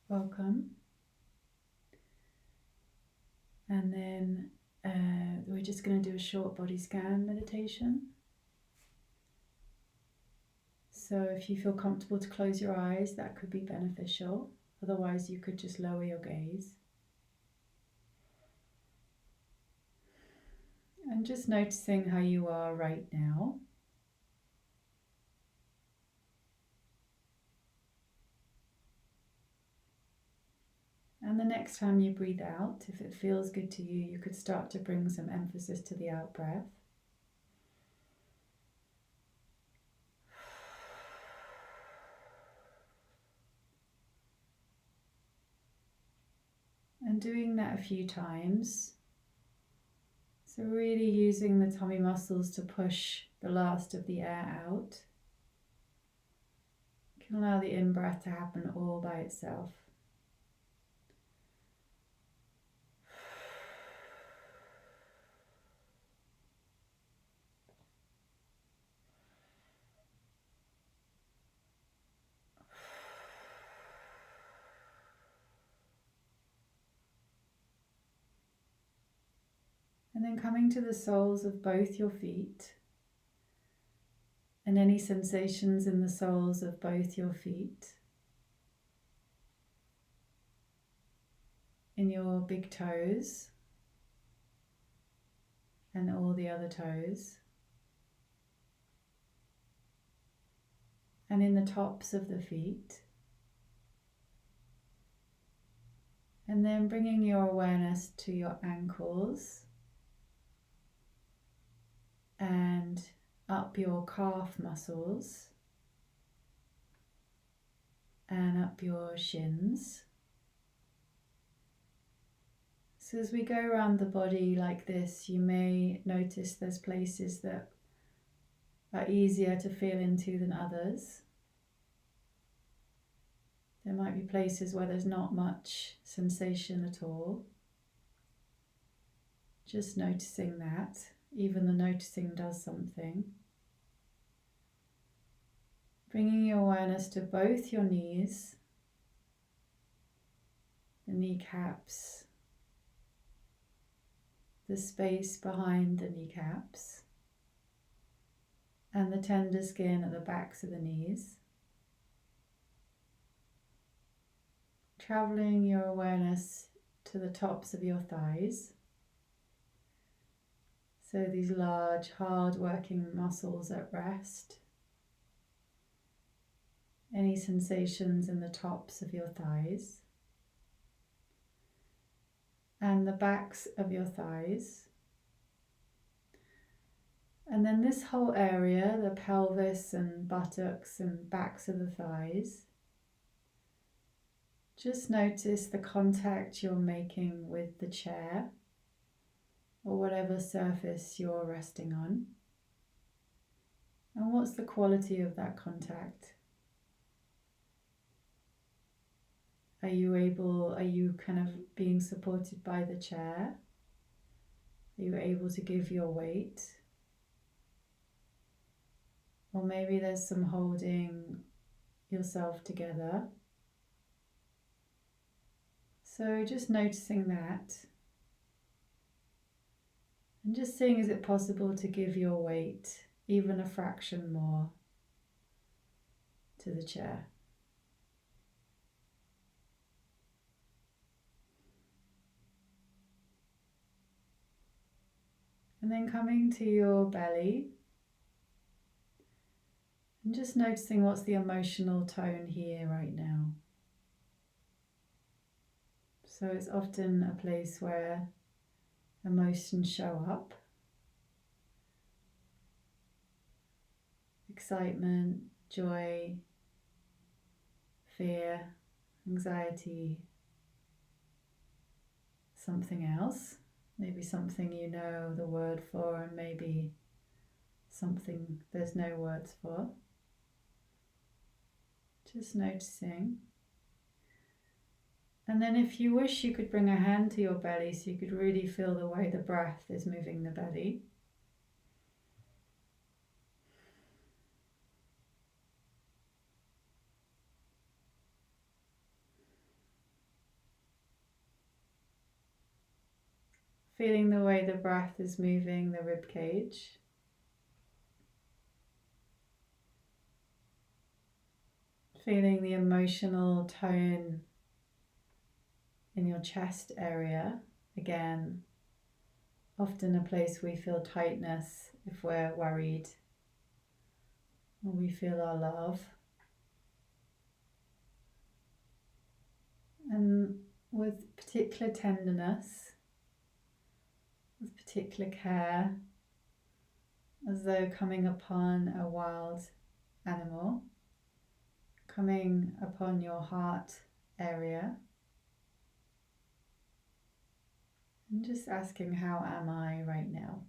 Welcome. And then we're just going to do a short body scan meditation. So if you feel comfortable to close your eyes, that could be beneficial. Otherwise, you could just lower your gaze. And just noticing how you are right now. And the next time you breathe out, if it feels good to you, you could start to bring some emphasis to the out breath. And doing that a few times. So really using the tummy muscles to push the last of the air out. You can allow the in-breath to happen all by itself. And then coming to the soles of both your feet and any sensations in the soles of both your feet, in your big toes and all the other toes, and in the tops of the feet. And then bringing your awareness to your ankles and up your calf muscles and up your shins. So as we go around the body like this, you may notice there's places that are easier to feel into than others. There might be places where there's not much sensation at all. Just noticing that. Even the noticing does something. Bringing your awareness to both your knees, the kneecaps, the space behind the kneecaps, and the tender skin at the backs of the knees. Traveling your awareness to the tops of your thighs. So these large, hard-working muscles at rest. Any sensations in the tops of your thighs. And the backs of your thighs. And then this whole area, the pelvis and buttocks and backs of the thighs. Just notice the contact you're making with the chair or whatever surface you're resting on. And what's the quality of that contact? Are you kind of being supported by the chair? Are you able to give your weight? Or maybe there's some holding yourself together. So just noticing that. And just seeing, is it possible to give your weight even a fraction more to the chair? And then coming to your belly and just noticing what's the emotional tone here right now. So it's often a place where emotions show up. Excitement, joy, fear, anxiety, something else. Maybe something you know the word for, and maybe something there's no words for. Just noticing. And then if you wish, you could bring a hand to your belly so you could really feel the way the breath is moving the belly. Feeling the way the breath is moving the rib cage. Feeling the emotional tone in your chest area. Again, often a place we feel tightness if we're worried or we feel our love. And with particular tenderness, with particular care, as though coming upon a wild animal, coming upon your heart area, and just asking, how am I right now?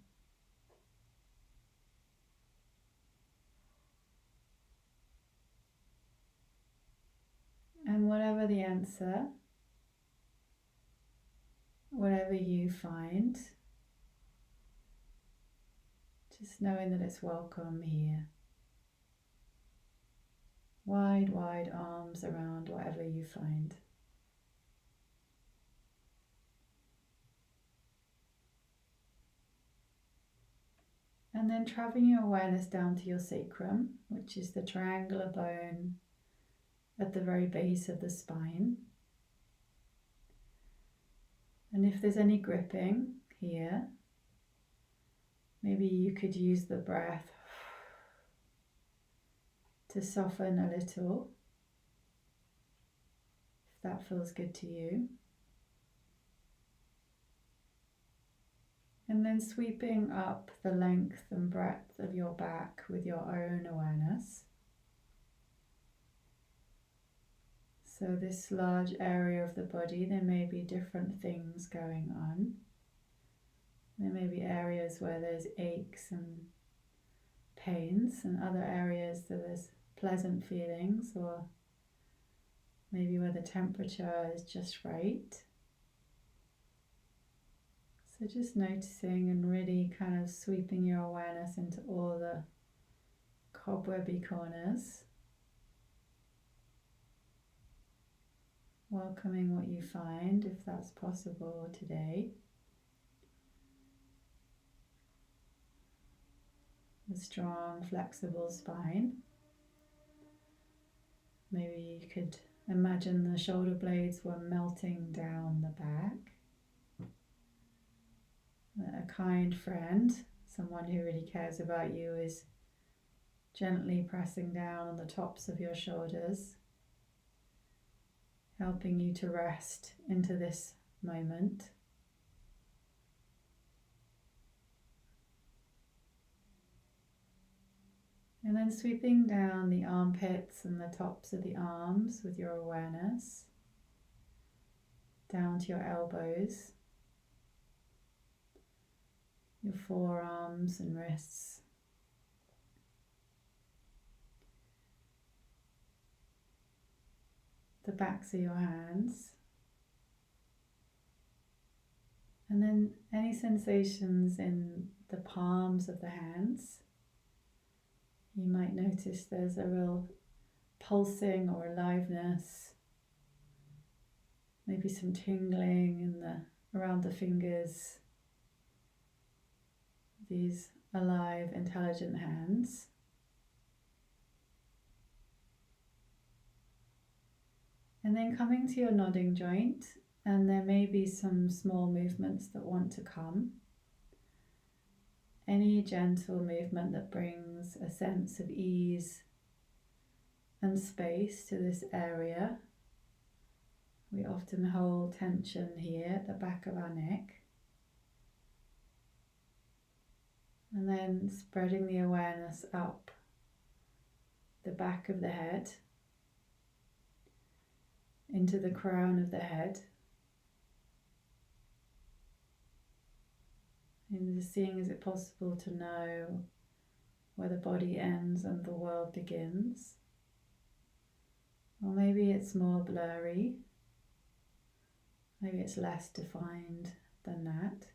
And whatever the answer, whatever you find, just knowing that it's welcome here. Wide, wide arms around whatever you find. And then traveling your awareness down to your sacrum, which is the triangular bone at the very base of the spine. And if there's any gripping here, maybe you could use the breath to soften a little, if that feels good to you. And then sweeping up the length and breadth of your back with your own awareness. So this large area of the body, there may be different things going on. There may be areas where there's aches and pains, and other areas that there's pleasant feelings, or maybe where the temperature is just right. So just noticing and really kind of sweeping your awareness into all the cobwebby corners. Welcoming what you find, if that's possible today. A strong, flexible spine. Maybe you could imagine the shoulder blades were melting down the back. A kind friend, someone who really cares about you, is gently pressing down on the tops of your shoulders, helping you to rest into this moment. And then sweeping down the armpits and the tops of the arms with your awareness, down to your elbows, your forearms and wrists. The backs of your hands. And then any sensations in the palms of the hands. You might notice there's a real pulsing or aliveness, maybe some tingling in around the fingers. These alive, intelligent hands. And then coming to your nodding joint, and there may be some small movements that want to come. Any gentle movement that brings a sense of ease and space to this area. We often hold tension here at the back of our neck. And then spreading the awareness up the back of the head, into the crown of the head. And just seeing, is it possible to know where the body ends and the world begins? Or maybe it's more blurry. Maybe it's less defined than that.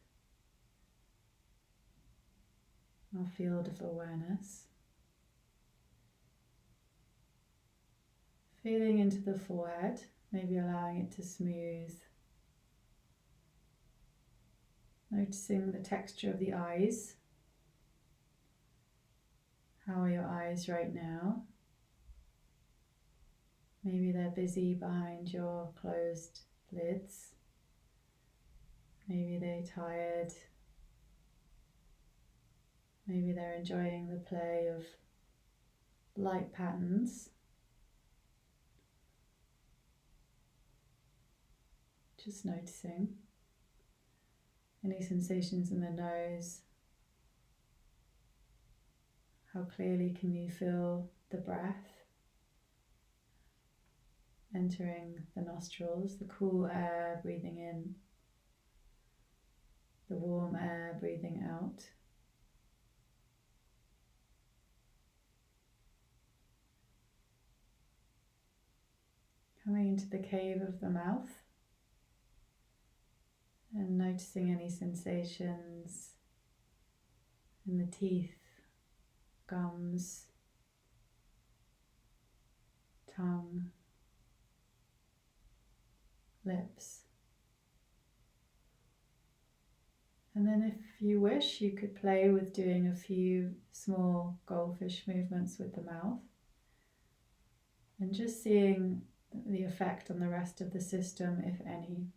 Our field of awareness. Feeling into the forehead, maybe allowing it to smooth Noticing the texture of the eyes. How are your eyes right now? Maybe they're busy behind your closed lids. Maybe they're tired. Maybe they're enjoying the play of light patterns. Just noticing any sensations in the nose. How clearly can you feel the breath entering the nostrils, the cool air breathing in, the warm air breathing out. Coming into the cave of the mouth and noticing any sensations in the teeth, gums, tongue, lips. And then if you wish, you could play with doing a few small goldfish movements with the mouth and just seeing the effect on the rest of the system, if any.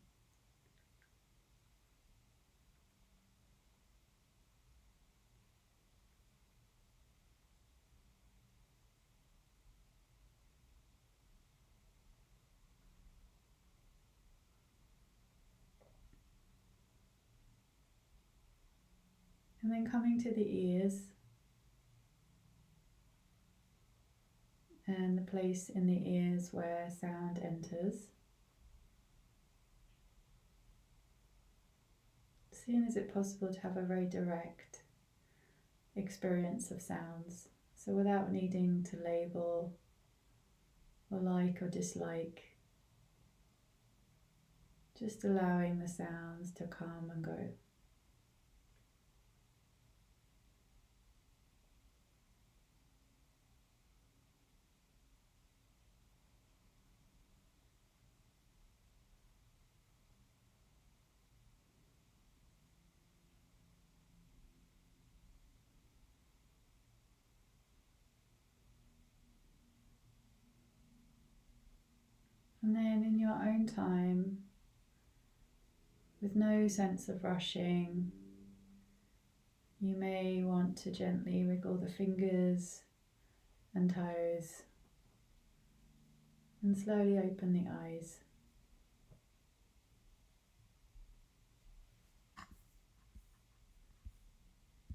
And then coming to the ears and the place in the ears where sound enters. Seeing is it possible to have a very direct experience of sounds, so without needing to label or like or dislike, just allowing the sounds to come and go. And then in your own time, with no sense of rushing, you may want to gently wiggle the fingers and toes and slowly open the eyes.